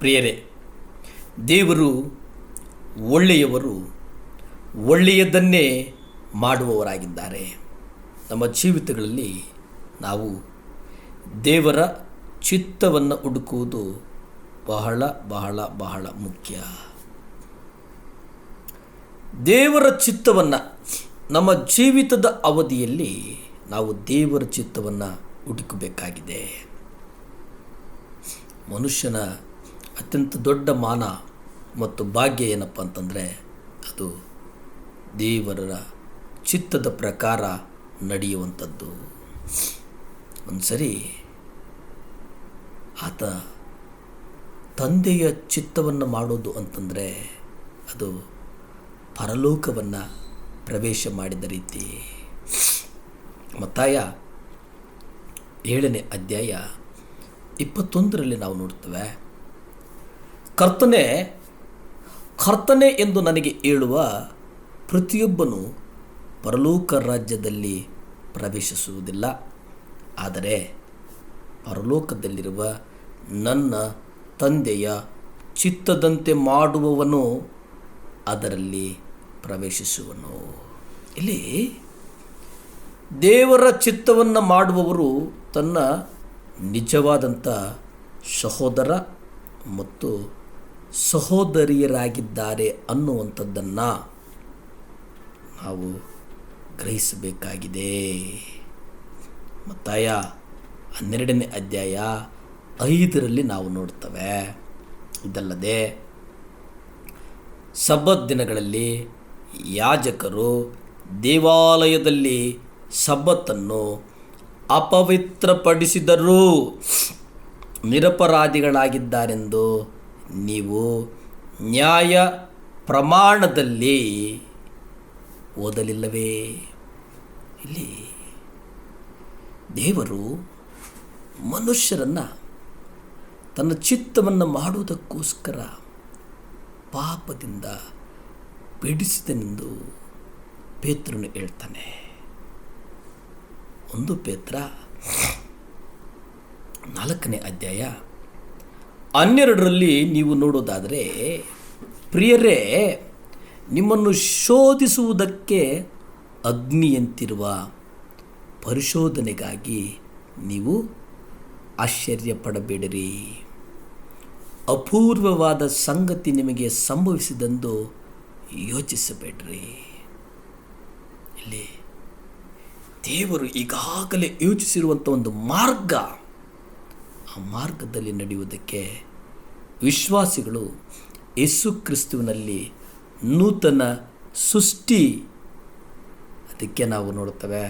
ಪ್ರಿಯರೇ, ದೇವರು ಒಳ್ಳೆಯವರು, ಒಳ್ಳೆಯದನ್ನೇ ಮಾಡುವವರಾಗಿದ್ದಾರೆ. ನಮ್ಮ ಜೀವಿತಗಳಲ್ಲಿ ನಾವು ದೇವರ ಚಿತ್ತವನ್ನು ಹುಡುಕುವುದು ಬಹಳ ಬಹಳ ಬಹಳ ಮುಖ್ಯ. ದೇವರ ಚಿತ್ತವನ್ನು ನಮ್ಮ ಜೀವಿತದ ಅವಧಿಯಲ್ಲಿ ನಾವು ದೇವರ ಚಿತ್ತವನ್ನು ಹುಡುಕಬೇಕಾಗಿದೆ. ಮನುಷ್ಯನ ಅತ್ಯಂತ ದೊಡ್ಡ ಮಾನ ಮತ್ತು ಭಾಗ್ಯ ಏನಪ್ಪ ಅಂತಂದರೆ ಅದು ದೇವರ ಚಿತ್ತದ ಪ್ರಕಾರ ನಡೆಯುವಂಥದ್ದು. ಒಂದು ಸರಿ ಆತ ತಂದೆಯ ಚಿತ್ತವನ್ನು ಮಾಡೋದು ಅಂತಂದರೆ ಅದು ಪರಲೋಕವನ್ನು ಪ್ರವೇಶ ಮಾಡಿದ ರೀತಿ. ಮತ್ತಾಯ 7ನೇ ಅಧ್ಯಾಯ 21ರಲ್ಲಿ ನಾವು ನೋಡ್ತೇವೆ, ಕರ್ತನೆ ಎಂದು ನನಗೆ ಹೇಳುವ ಪ್ರತಿಯೊಬ್ಬನು ಪರಲೋಕ ರಾಜ್ಯದಲ್ಲಿ ಪ್ರವೇಶಿಸುವುದಿಲ್ಲ, ಆದರೆ ಪರಲೋಕದಲ್ಲಿರುವ ನನ್ನ ತಂದೆಯ ಚಿತ್ತದಂತೆ ಮಾಡುವವನು ಅದರಲ್ಲಿ ಪ್ರವೇಶಿಸುವನು. ಇಲ್ಲಿ ದೇವರ ಚಿತ್ತವನ್ನು ಮಾಡುವವರು ತನ್ನ ನಿಜವಾದಂಥ ಸಹೋದರ ಮತ್ತು ಸಹೋದರಿಯರಾಗಿದ್ದಾರೆ ಅನ್ನುವಂಥದ್ದನ್ನು ನಾವು ಗ್ರಹಿಸಬೇಕಾಗಿದೆ. ಮತ್ತಾಯ 12ನೇ ಅಧ್ಯಾಯ 5ರಲ್ಲಿ ನಾವು ನೋಡ್ತೇವೆ, ಇದಲ್ಲದೆ ಸಬ್ಬತ್ ದಿನಗಳಲ್ಲಿ ಯಾಜಕರು ದೇವಾಲಯದಲ್ಲಿ ಸಬ್ಬತ್ತನ್ನು ಅಪವಿತ್ರಪಡಿಸಿದರೂ ನಿರಪರಾಧಿಗಳಾಗಿದ್ದಾರೆಂದು ನೀವು ನ್ಯಾಯ ಪ್ರಮಾಣದಲ್ಲಿ ಓದಲಿಲ್ಲವೇ? ಇಲ್ಲಿ ದೇವರು ಮನುಷ್ಯರನ್ನು ತನ್ನ ಚಿತ್ತವನ್ನು ಮಾಡುವುದಕ್ಕೋಸ್ಕರ ಪಾಪದಿಂದ ಬಿಡಿಸಿದನೆಂದು ಪೇತ್ರನು ಹೇಳ್ತಾನೆ. 1 ಪೇತ್ರ 4ನೇ ಅಧ್ಯಾಯ 12ರಲ್ಲಿ ನೀವು ನೋಡೋದಾದರೆ, ಪ್ರಿಯರೇ, ನಿಮ್ಮನ್ನು ಶೋಧಿಸುವುದಕ್ಕೆ ಅಗ್ನಿಯಂತಿರುವ ಪರಿಶೋಧನೆಗಾಗಿ ನೀವು ಆಶ್ಚರ್ಯಪಡಬೇಡಿರಿ. ಅಪೂರ್ವವಾದ ಸಂಗತಿ ನಿಮಗೆ ಸಂಭವಿಸಿದೆಂದು ಯೋಚಿಸಬೇಡ್ರಿ. ಇಲ್ಲಿ ದೇವರು ಈಗಾಗಲೇ ಯೋಚಿಸಿರುವಂಥ ಒಂದು ಮಾರ್ಗ, ಆ ಮಾರ್ಗದಲ್ಲಿ ನಡೆಯುವುದಕ್ಕೆ ವಿಶ್ವಾಸಿಗಳು ಯೇಸು ಕ್ರಿಸ್ತುವಿನಲ್ಲಿ ನೂತನ ಸೃಷ್ಟಿ, ಅದಕ್ಕೆ ನಾವು ನೋಡುತ್ತೇವೆ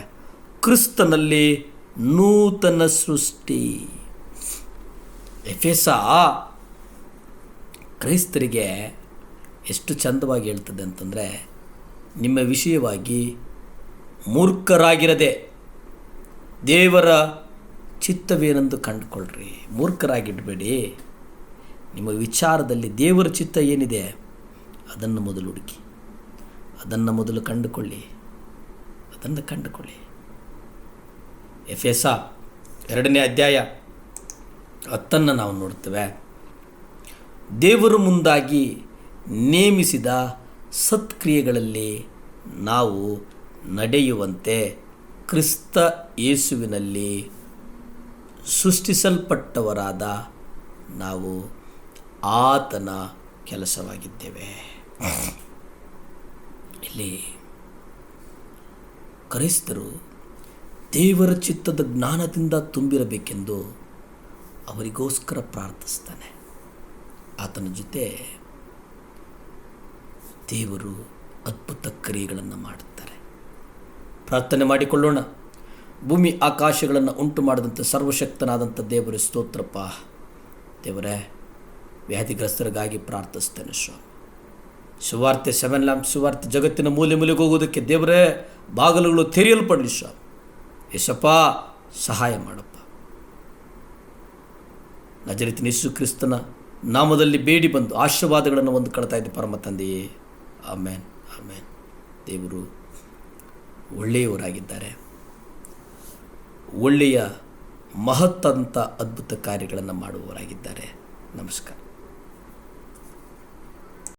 ಕ್ರಿಸ್ತನಲ್ಲಿ ನೂತನ ಸೃಷ್ಟಿ. ಎಫೆಸ ಕ್ರೈಸ್ತರಿಗೆ ಎಷ್ಟು ಚಂದವಾಗಿ ಹೇಳ್ತದೆ ಅಂತಂದರೆ, ನಿಮ್ಮ ವಿಷಯವಾಗಿ ಮೂರ್ಖರಾಗಿರದೆ ದೇವರ ಚಿತ್ತವೇನೆಂದು ಕಂಡುಕೊಳ್ಳ್ರಿ. ಮೂರ್ಖರಾಗಿಡಬೇಡಿ. ನಿಮ್ಮ ವಿಚಾರದಲ್ಲಿ ದೇವರ ಚಿತ್ತ ಏನಿದೆ ಅದನ್ನು ಮೊದಲು ಹುಡುಕಿ, ಅದನ್ನು ಮೊದಲು ಕಂಡುಕೊಳ್ಳಿ. ಎಫೆಸ 2ನೇ ಅಧ್ಯಾಯ 10 ನಾವು ನೋಡ್ತೇವೆ, ದೇವರು ಮುಂದಾಗಿ ನೇಮಿಸಿದ ಸತ್ಕ್ರಿಯೆಗಳಲ್ಲಿ ನಾವು ನಡೆಯುವಂತೆ ಕ್ರಿಸ್ತ ಯೇಸುವಿನಲ್ಲಿ ಸೃಷ್ಟಿಸಲ್ಪಟ್ಟವರಾದ ನಾವು ಆತನ ಕೆಲಸವಾಗಿದ್ದೇವೆ. ಇಲ್ಲಿ ಕ್ರೈಸ್ತರು ದೇವರ ಚಿತ್ತದ ಜ್ಞಾನದಿಂದ ತುಂಬಿರಬೇಕೆಂದು ಅವರಿಗೋಸ್ಕರ ಪ್ರಾರ್ಥಿಸ್ತಾನೆ. ಆತನ ಜೊತೆ ದೇವರು ಅದ್ಭುತ ಕ್ರಿಯೆಗಳನ್ನು ಮಾಡುತ್ತಾರೆ. ಪ್ರಾರ್ಥನೆ ಮಾಡಿಕೊಳ್ಳೋಣ. ಭೂಮಿ ಆಕಾಶಗಳನ್ನು ಉಂಟು ಮಾಡಿದಂಥ ಸರ್ವಶಕ್ತನಾದಂಥ ದೇವರ ಸ್ತೋತ್ರಪ್ಪ. ದೇವರೇ, ವ್ಯಾಧಿಗ್ರಸ್ತರಿಗಾಗಿ ಪ್ರಾರ್ಥಿಸ್ತೇನೆ ಸ್ವಾಮಿ. ಸುವಾರ್ತೆ 7 ಲ್ಯಾಂಪ್ ಸುವಾರ್ತೆ ಜಗತ್ತಿನ ಮೂಲೆ ಮೂಲೆಗೆ ಹೋಗೋದಕ್ಕೆ ದೇವರೇ ಬಾಗಿಲುಗಳು ತೆರೆಯಲ್ಪಡಲಿ ಸ್ವಾಮಿ. ಯೇಸಪ್ಪ, ಸಹಾಯ ಮಾಡಪ್ಪ. ನಜರೇತಿನ ಯೇಸು ಕ್ರಿಸ್ತನ ನಾಮದಲ್ಲಿ ಬೇಡಿ ಬಂದು ಆಶೀರ್ವಾದಗಳನ್ನು ಹೊಂದಿಕೊಳ್ತಾ ಇದ್ದೆ ಪರಮ ತಂದೆಯೇ. ಆಮೇನ್, ಆಮೇನ್. ದೇವರು ಒಳ್ಳೆಯವರಾಗಿದ್ದಾರೆ. ಒಳ್ಳೆಯ ಮಹತ್ತಂಥ ಅದ್ಭುತ ಕಾರ್ಯಗಳನ್ನು ಮಾಡುವವರಾಗಿದ್ದಾರೆ. ನಮಸ್ಕಾರ.